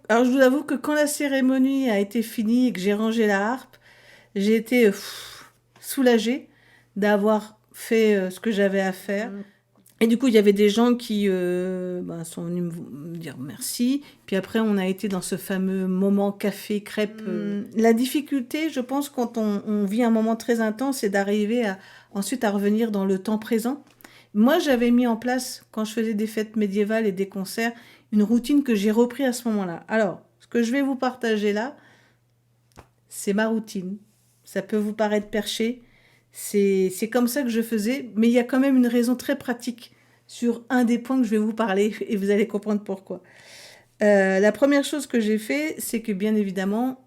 Alors je vous avoue que quand la cérémonie a été finie et que j'ai rangé la harpe, j'ai été soulagée d'avoir fait ce que j'avais à faire. Et du coup, il y avait des gens qui sont venus me dire merci. Puis après, on a été dans ce fameux moment café, crêpe. La difficulté, je pense, quand on vit un moment très intense, c'est d'arriver ensuite à revenir dans le temps présent. Moi, j'avais mis en place, quand je faisais des fêtes médiévales et des concerts, une routine que j'ai repris à ce moment-là. Alors, ce que je vais vous partager là, c'est ma routine. Ça peut vous paraître perché. C'est comme ça que je faisais, mais il y a quand même une raison très pratique sur un des points que je vais vous parler et vous allez comprendre pourquoi. La première chose que j'ai fait, c'est que bien évidemment,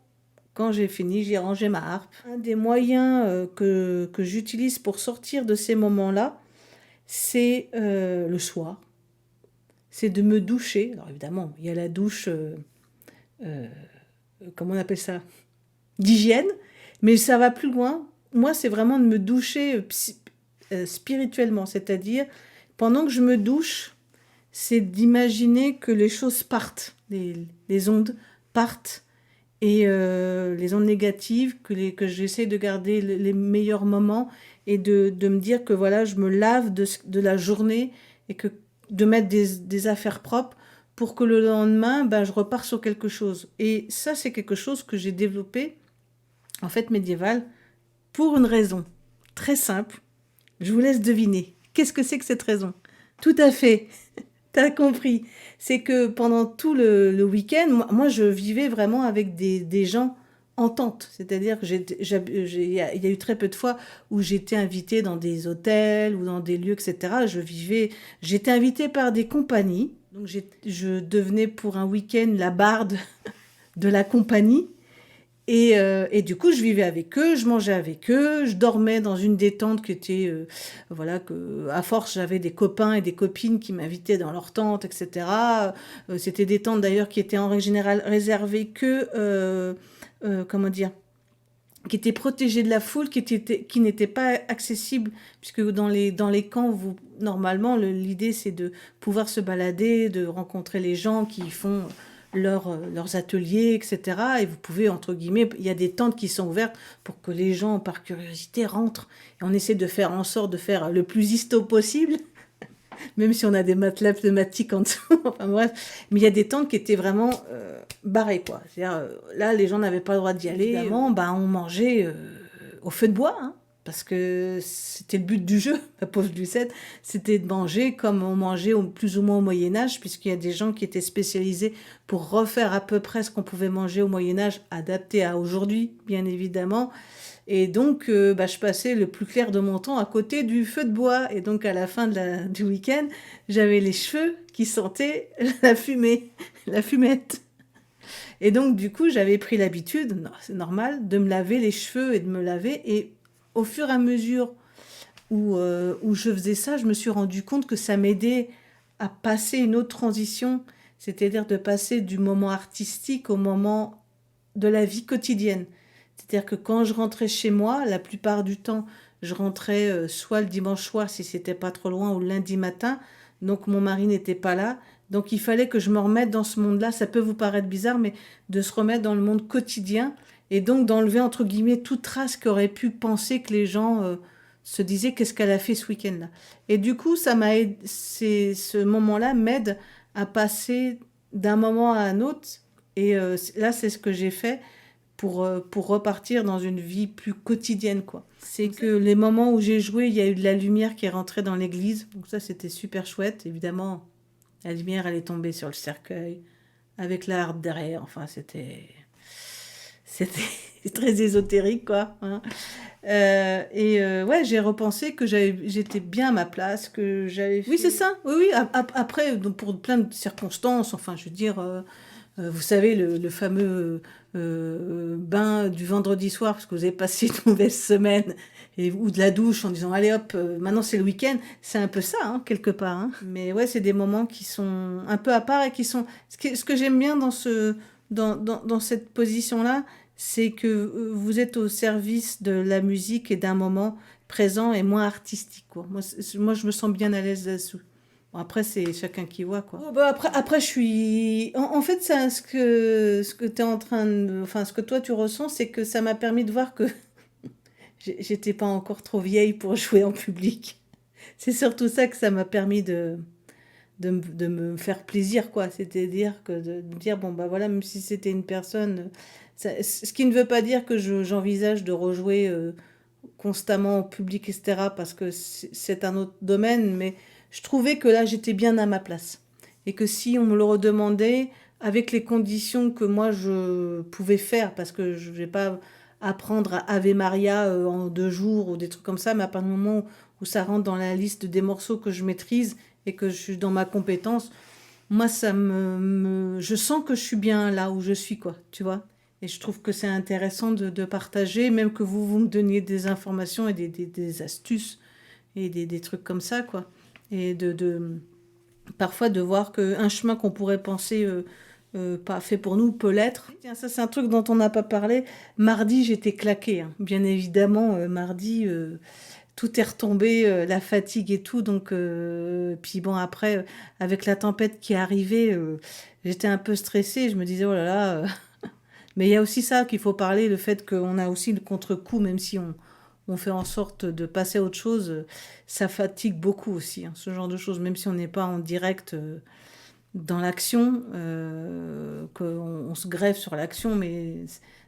quand j'ai fini, j'ai rangé ma harpe. Un des moyens que j'utilise pour sortir de ces moments-là, c'est le soir. C'est de me doucher. Alors évidemment, il y a la douche, euh, comment on appelle ça, d'hygiène, mais ça va plus loin. Moi, c'est vraiment de me doucher spirituellement, c'est-à-dire pendant que je me douche, c'est d'imaginer que les choses partent, les ondes partent et les ondes négatives, que j'essaie de garder les meilleurs moments et de me dire que voilà, je me lave de la journée et que de mettre des affaires propres pour que le lendemain, ben, je repars sur quelque chose. Et ça, c'est quelque chose que j'ai développé en fait médiévale pour une raison très simple. Je vous laisse deviner. Qu'est-ce que c'est que cette raison? Tout à fait. T'as compris. C'est que pendant tout le week-end, moi, je vivais vraiment avec des gens en tente. C'est-à-dire que il y a eu très peu de fois où j'étais invitée dans des hôtels ou dans des lieux, etc. J'étais invitée par des compagnies. Donc, je devenais pour un week-end la barde de la compagnie. Et du coup, je vivais avec eux, je mangeais avec eux, je dormais dans une des tentes qui était, voilà, que à force j'avais des copains et des copines qui m'invitaient dans leur tente, etc. C'était des tentes d'ailleurs qui étaient en règle générale réservées que, comment dire, qui étaient protégées de la foule, qui n'étaient pas accessibles, puisque dans les camps, normalement, l'idée c'est de pouvoir se balader, de rencontrer les gens qui font leurs ateliers, etc. Et vous pouvez, entre guillemets, il y a des tentes qui sont ouvertes pour que les gens, par curiosité, rentrent. Et on essaie de faire en sorte de faire le plus histo possible, même si on a des matelas pneumatiques en dessous. Enfin bref, mais il y a des tentes qui étaient vraiment barrées, quoi. C'est-à-dire, là, les gens n'avaient pas le droit d'y aller. Évidemment, bah, on mangeait au feu de bois, hein, parce que c'était le but du jeu, la pauvre Lucette, c'était de manger comme on mangeait plus ou moins au Moyen-Âge, puisqu'il y a des gens qui étaient spécialisés pour refaire à peu près ce qu'on pouvait manger au Moyen-Âge, adapté à aujourd'hui, bien évidemment. Et donc, je passais le plus clair de mon temps à côté du feu de bois. Et donc, à la fin du week-end, j'avais les cheveux qui sentaient la fumée, la fumette. Et donc, du coup, j'avais pris l'habitude, c'est normal, de me laver les cheveux et de me laver. Et au fur et à mesure où je faisais ça, je me suis rendu compte que ça m'aidait à passer une autre transition, c'est-à-dire de passer du moment artistique au moment de la vie quotidienne. C'est-à-dire que quand je rentrais chez moi, la plupart du temps, je rentrais soit le dimanche soir si c'était pas trop loin ou le lundi matin, donc mon mari n'était pas là. Donc il fallait que je me remette dans ce monde-là. Ça peut vous paraître bizarre, mais de se remettre dans le monde quotidien et donc d'enlever entre guillemets toute trace qu'aurait pu penser que les gens se disaient qu'est-ce qu'elle a fait ce week-end-là. Et du coup, ce moment-là m'aide à passer d'un moment à un autre. Et là, c'est ce que j'ai fait pour repartir dans une vie plus quotidienne, quoi. C'est que les moments où j'ai joué, il y a eu de la lumière qui est rentrée dans l'église. Donc ça, c'était super chouette. Évidemment, la lumière, elle est tombée sur le cercueil, avec la harpe derrière. Enfin, c'était très ésotérique, quoi, hein. Ouais, j'ai repensé que j'étais bien à ma place, que j'avais fait... Oui, c'est ça. Oui, oui. Après, donc, pour plein de circonstances, enfin, je veux dire... vous savez, le fameux bain du vendredi soir, parce que vous avez passé une mauvaise semaine, ou de la douche en disant, allez hop, maintenant c'est le week-end. C'est un peu ça, hein, quelque part, hein. Mais ouais, c'est des moments qui sont un peu à part et qui sont... Ce que j'aime bien dans cette position-là, c'est que vous êtes au service de la musique et d'un moment présent et moins artistique, quoi. Moi, je me sens bien à l'aise là-dessus. Bon, après, c'est chacun qui voit, quoi. Oh, bah, après, je suis... En fait, ça, ce que tu es en train de... Enfin, ce que toi, tu ressens, c'est que ça m'a permis de voir que j'étais pas encore trop vieille pour jouer en public. C'est surtout ça que ça m'a permis de me faire plaisir, quoi. C'est-à-dire que de me dire, bon, bah voilà, même si c'était une personne... ce qui ne veut pas dire que j'envisage de rejouer constamment au public, etc., parce que c'est un autre domaine, mais je trouvais que là, j'étais bien à ma place. Et que si on me le redemandait, avec les conditions que moi, je pouvais faire, parce que je ne vais pas apprendre à Ave Maria en 2 jours ou des trucs comme ça, mais à partir du moment où ça rentre dans la liste des morceaux que je maîtrise et que je suis dans ma compétence, moi, je sens que je suis bien là où je suis, quoi, tu vois. Et je trouve que c'est intéressant de partager, même que vous me donniez des informations et des astuces et des trucs comme ça, quoi. Et parfois de voir qu'un chemin qu'on pourrait penser pas fait pour nous peut l'être. Tiens, ça c'est un truc dont on n'a pas parlé. Mardi, j'étais claquée, hein. Bien évidemment, mardi, tout est retombé, la fatigue et tout. Donc, puis bon, après, avec la tempête qui est arrivée, j'étais un peu stressée. Je me disais, oh là là. Mais il y a aussi ça qu'il faut parler, le fait qu'on a aussi le contre-coup, même si on fait en sorte de passer à autre chose, ça fatigue beaucoup aussi, hein, ce genre de choses, même si on n'est pas en direct dans l'action, qu'on se greffe sur l'action, mais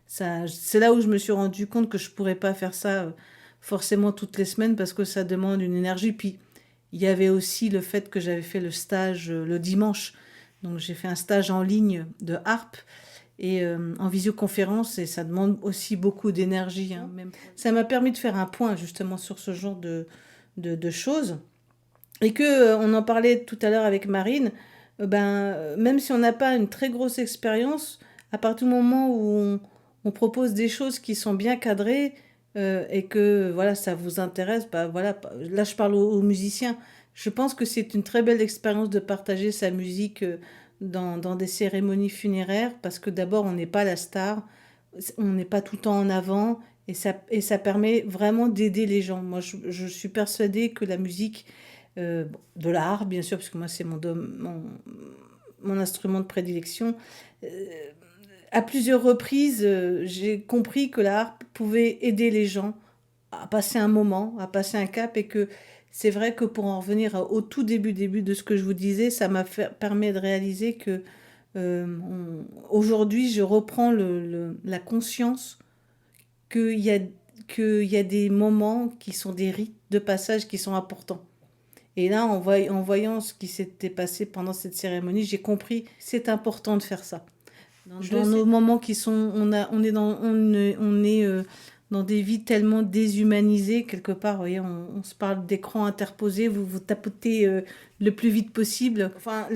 ça, c'est là où je me suis rendu compte que je pourrais pas faire ça forcément toutes les semaines parce que ça demande une énergie. Puis il y avait aussi le fait que j'avais fait le stage le dimanche. Donc j'ai fait un stage en ligne de harpe et en visioconférence et ça demande aussi beaucoup d'énergie, hein, même. Ça m'a permis de faire un point justement sur ce genre de choses et que on en parlait tout à l'heure avec Marine, même si on n'a pas une très grosse expérience, à partir du moment où on propose des choses qui sont bien cadrées et que voilà ça vous intéresse, bah voilà, là je parle aux musiciens. Je pense que c'est une très belle expérience de partager sa musique dans des cérémonies funéraires parce que d'abord on n'est pas la star, on n'est pas tout le temps en avant et ça permet vraiment d'aider les gens. Moi je suis persuadée que la musique de l'art, bien sûr, parce que moi, c'est mon instrument de prédilection. Euh, à plusieurs reprises, j'ai compris que l'art pouvait aider les gens à passer un moment, à passer un cap, et que c'est vrai que pour en revenir au tout début de ce que je vous disais, ça permis de réaliser que aujourd'hui, je reprends la conscience qu'il y a, qu'il y a des moments qui sont des rites de passage qui sont importants. Et là, en voyant ce qui s'était passé pendant cette cérémonie, j'ai compris que c'est important de faire ça. Dans nos moments qui sont, on est dans des vies tellement déshumanisées quelque part. Vous voyez, on se parle d'écran interposé, vous tapotez le plus vite possible. Enfin,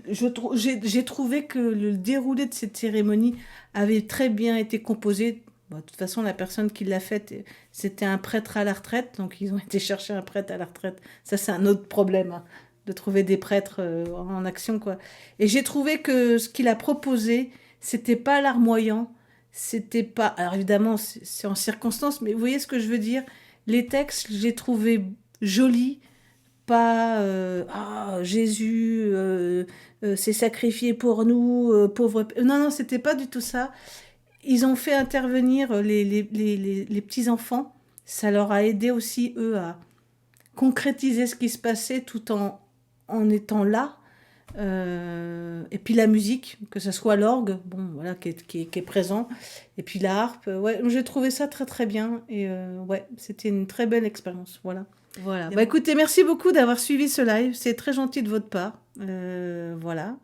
j'ai trouvé que le déroulé de cette cérémonie avait très bien été composé. Bon, de toute façon, la personne qui l'a faite, c'était un prêtre à la retraite, donc ils ont été chercher un prêtre à la retraite. Ça, c'est un autre problème, hein, de trouver des prêtres en action, quoi. Et j'ai trouvé que ce qu'il a proposé, c'était pas larmoyant, c'était pas... Alors évidemment, c'est en circonstance, mais vous voyez ce que je veux dire? Les textes, j'ai trouvé jolis, pas ah, Jésus s'est sacrifié pour nous, pauvres... Non, non, c'était pas du tout ça. Ils ont fait intervenir les petits-enfants. Ça leur a aidé aussi, eux, à concrétiser ce qui se passait tout en étant là. Et puis la musique, que ce soit l'orgue, bon, voilà, qui est présent, et puis la harpe, ouais, j'ai trouvé ça très très bien, et ouais, c'était une très belle expérience, voilà. Voilà. Bah écoutez, merci beaucoup d'avoir suivi ce live, c'est très gentil de votre part, voilà.